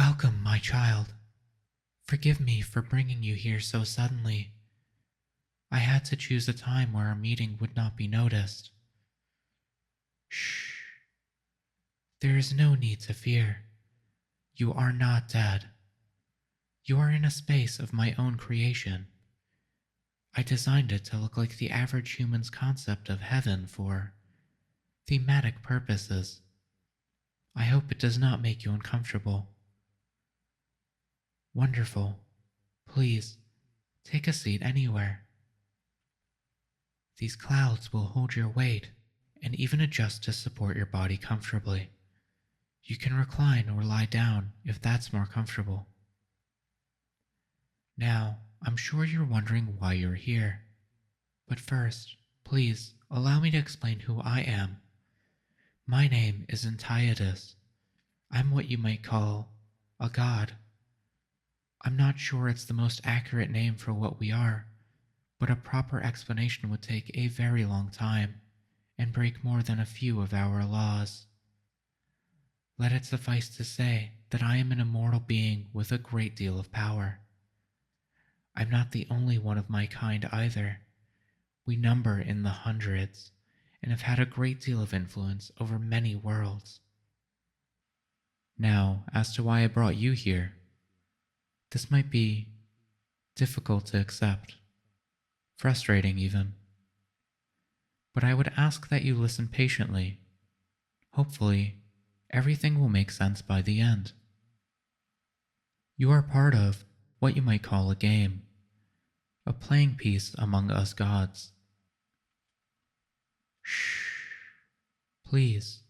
Welcome, my child. Forgive me for bringing you here so suddenly. I had to choose a time where our meeting would not be noticed. Shh. There is no need to fear. You are not dead. You are in a space of my own creation. I designed it to look like the average human's concept of heaven for thematic purposes. I hope it does not make you uncomfortable. Wonderful. Please, take a seat anywhere. These clouds will hold your weight and even adjust to support your body comfortably. You can recline or lie down if that's more comfortable. Now, I'm sure you're wondering why you're here. But first, please allow me to explain who I am. My name is Antiochus. I'm what you might call a god. I'm not sure it's the most accurate name for what we are, but a proper explanation would take a very long time and break more than a few of our laws. Let it suffice to say that I am an immortal being with a great deal of power. I'm not the only one of my kind either. We number in the hundreds and have had a great deal of influence over many worlds. Now, as to why I brought you here, this might be difficult to accept, frustrating even. But I would ask that you listen patiently. Hopefully, everything will make sense by the end. You are part of what you might call a game, a playing piece among us gods. Shh. Please,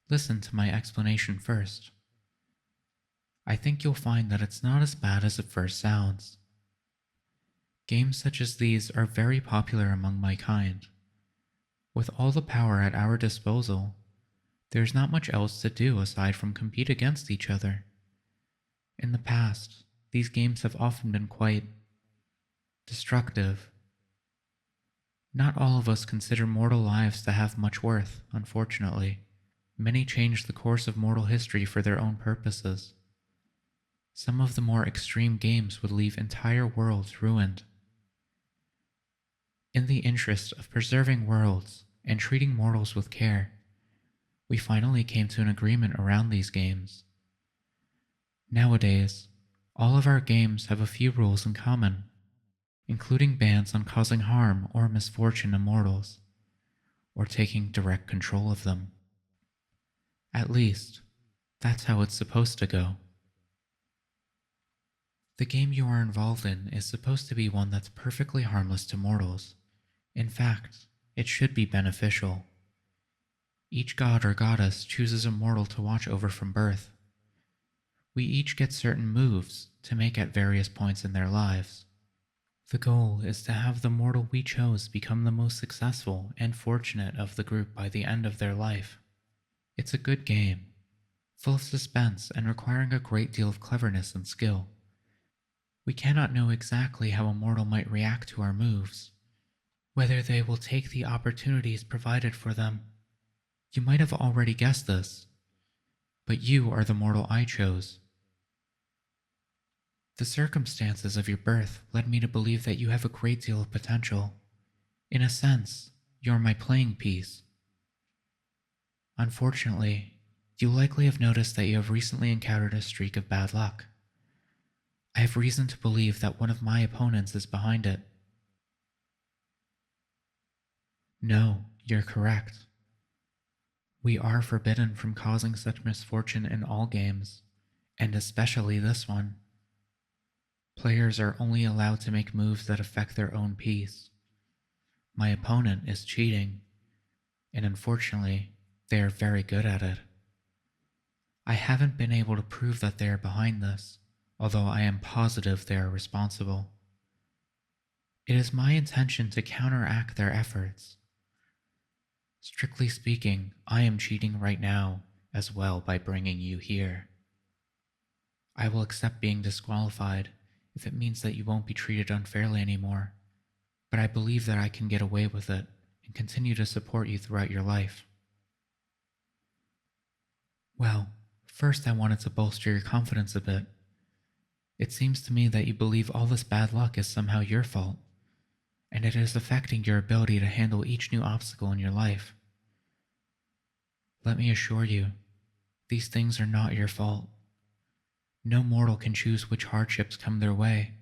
listen to my explanation first. I think you'll find that it's not as bad as it first sounds. Games such as these are very popular among my kind. With all the power at our disposal, there's not much else to do aside from compete against each other. In the past, these games have often been quite destructive. Not all of us consider mortal lives to have much worth, unfortunately. Many change the course of mortal history for their own purposes. Some of the more extreme games would leave entire worlds ruined. In the interest of preserving worlds and treating mortals with care, we finally came to an agreement around these games. Nowadays, all of our games have a few rules in common, including bans on causing harm or misfortune to mortals, or taking direct control of them. At least, that's how it's supposed to go. The game you are involved in is supposed to be one that's perfectly harmless to mortals. In fact, it should be beneficial. Each god or goddess chooses a mortal to watch over from birth. We each get certain moves to make at various points in their lives. The goal is to have the mortal we chose become the most successful and fortunate of the group by the end of their life. It's a good game, full of suspense and requiring a great deal of cleverness and skill. We cannot know exactly how a mortal might react to our moves, whether they will take the opportunities provided for them. You might have already guessed this, but you are the mortal I chose. The circumstances of your birth led me to believe that you have a great deal of potential. In a sense, you're my playing piece. Unfortunately, you likely have noticed that you have recently encountered a streak of bad luck. I have reason to believe that one of my opponents is behind it. No, you're correct. We are forbidden from causing such misfortune in all games, and especially this one. Players are only allowed to make moves that affect their own peace. My opponent is cheating, and unfortunately, they are very good at it. I haven't been able to prove that they are behind this, although I am positive they are responsible. It is my intention to counteract their efforts. Strictly speaking, I am cheating right now as well by bringing you here. I will accept being disqualified if it means that you won't be treated unfairly anymore, but I believe that I can get away with it and continue to support you throughout your life. Well, First, I wanted to bolster your confidence a bit. It seems to me that you believe all this bad luck is somehow your fault, and it is affecting your ability to handle each new obstacle in your life. Let me assure you, these things are not your fault. No mortal can choose which hardships come their way.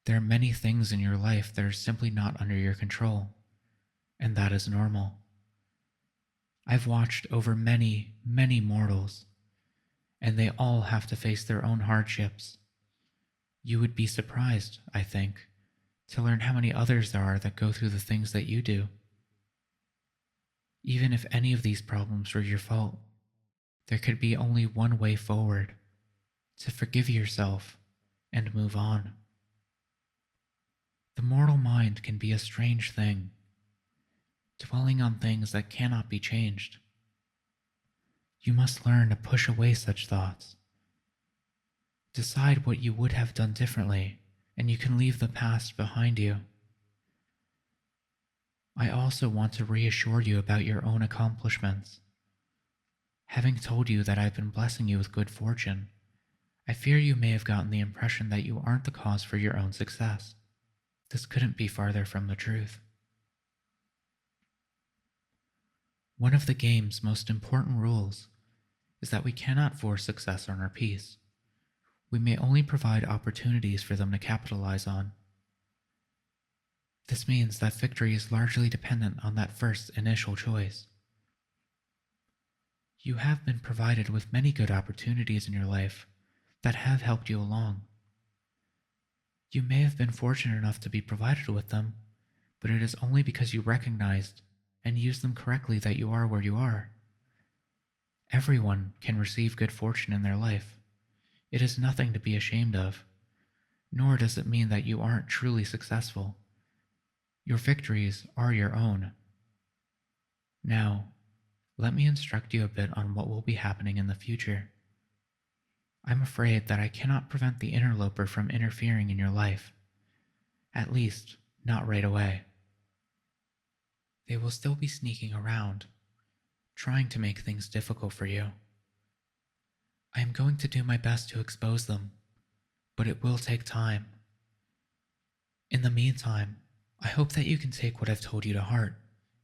There are many things in your life that are simply not under your control, and that is normal. I've watched over many, many mortals, and they all have to face their own hardships. You would be surprised, I think, to learn how many others there are that go through the things that you do. Even if any of these problems were your fault, there could be only one way forward: to forgive yourself and move on. The mortal mind can be a strange thing, dwelling on things that cannot be changed. You must learn to push away such thoughts. Decide what you would have done differently, and you can leave the past behind you. I also want to reassure you about your own accomplishments. Having told you that I've been blessing you with good fortune, I fear you may have gotten the impression that you aren't the cause for your own success. This couldn't be farther from the truth. One of the game's most important rules is that we cannot force success on our piece. We may only provide opportunities for them to capitalize on. This means that victory is largely dependent on that first initial choice. You have been provided with many good opportunities in your life that have helped you along. You may have been fortunate enough to be provided with them, but it is only because you recognized and used them correctly that you are where you are. Everyone can receive good fortune in their life. It is nothing to be ashamed of, nor does it mean that you aren't truly successful. Your victories are your own. Now, let me instruct you a bit on what will be happening in the future. I'm afraid that I cannot prevent the interloper from interfering in your life. At least, not right away. They will still be sneaking around, trying to make things difficult for you. I am going to do my best to expose them, but it will take time. In the meantime, I hope that you can take what I've told you to heart.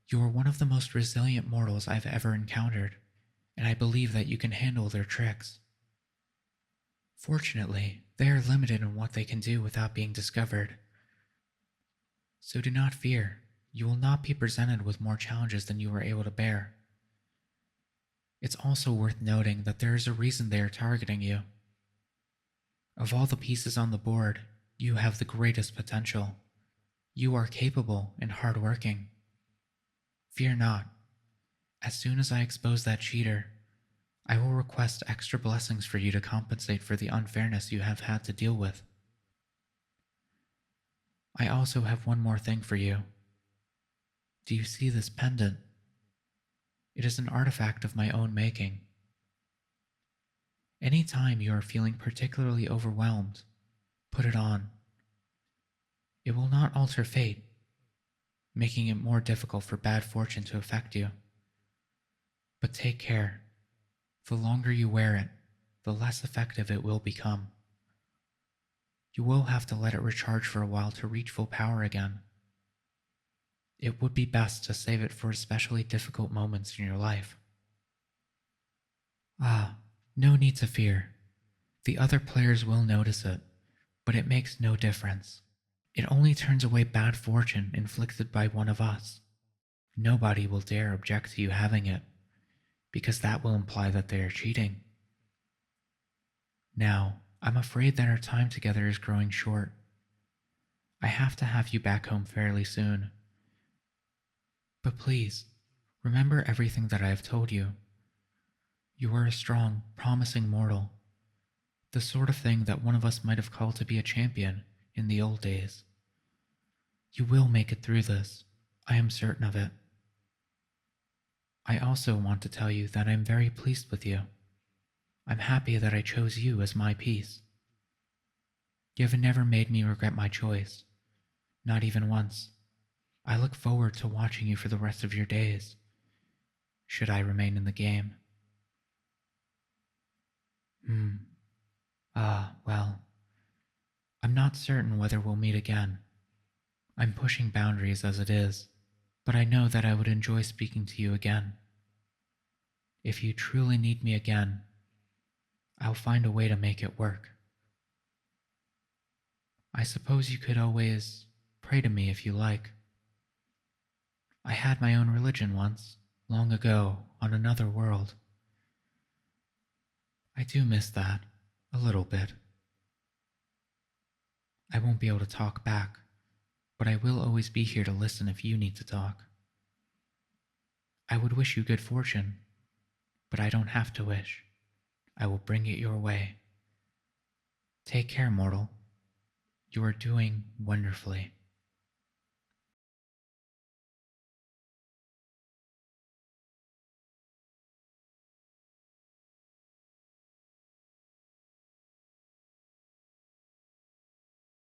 You are one of the most resilient mortals I've ever encountered, and I believe that you can handle their tricks. Fortunately, they are limited in what they can do without being discovered. So do not fear, you will not be presented with more challenges than you are able to bear. It's also worth noting that there is a reason they are targeting you. Of all the pieces on the board, you have the greatest potential. You are capable and hardworking. Fear not. As soon as I expose that cheater, I will request extra blessings for you to compensate for the unfairness you have had to deal with. I also have one more thing for you. Do you see this pendant? It is an artifact of my own making. Any time you are feeling particularly overwhelmed, put it on. It will not alter fate, making it more difficult for bad fortune to affect you. But take care. The longer you wear it, the less effective it will become. You will have to let it recharge for a while to reach full power again. It would be best to save it for especially difficult moments in your life. No need to fear. The other players will notice it, but it makes no difference. It only turns away bad fortune inflicted by one of us. Nobody will dare object to you having it, because that will imply that they are cheating. Now, I'm afraid that our time together is growing short. I have to have you back home fairly soon. But please, remember everything that I have told you. You are a strong, promising mortal, the sort of thing that one of us might have called to be a champion in the old days. You will make it through this, I am certain of it. I also want to tell you that I am very pleased with you. I'm happy that I chose you as my piece. You have never made me regret my choice, not even once. I look forward to watching you for the rest of your days, should I remain in the game. Hmm. Well, I'm not certain whether we'll meet again. I'm pushing boundaries as it is, but I know that I would enjoy speaking to you again. If you truly need me again, I'll find a way to make it work. I suppose you could always pray to me if you like. I had my own religion once, long ago, on another world. I do miss that, a little bit. I won't be able to talk back, but I will always be here to listen if you need to talk. I would wish you good fortune, but I don't have to wish. I will bring it your way. Take care, mortal. You are doing wonderfully.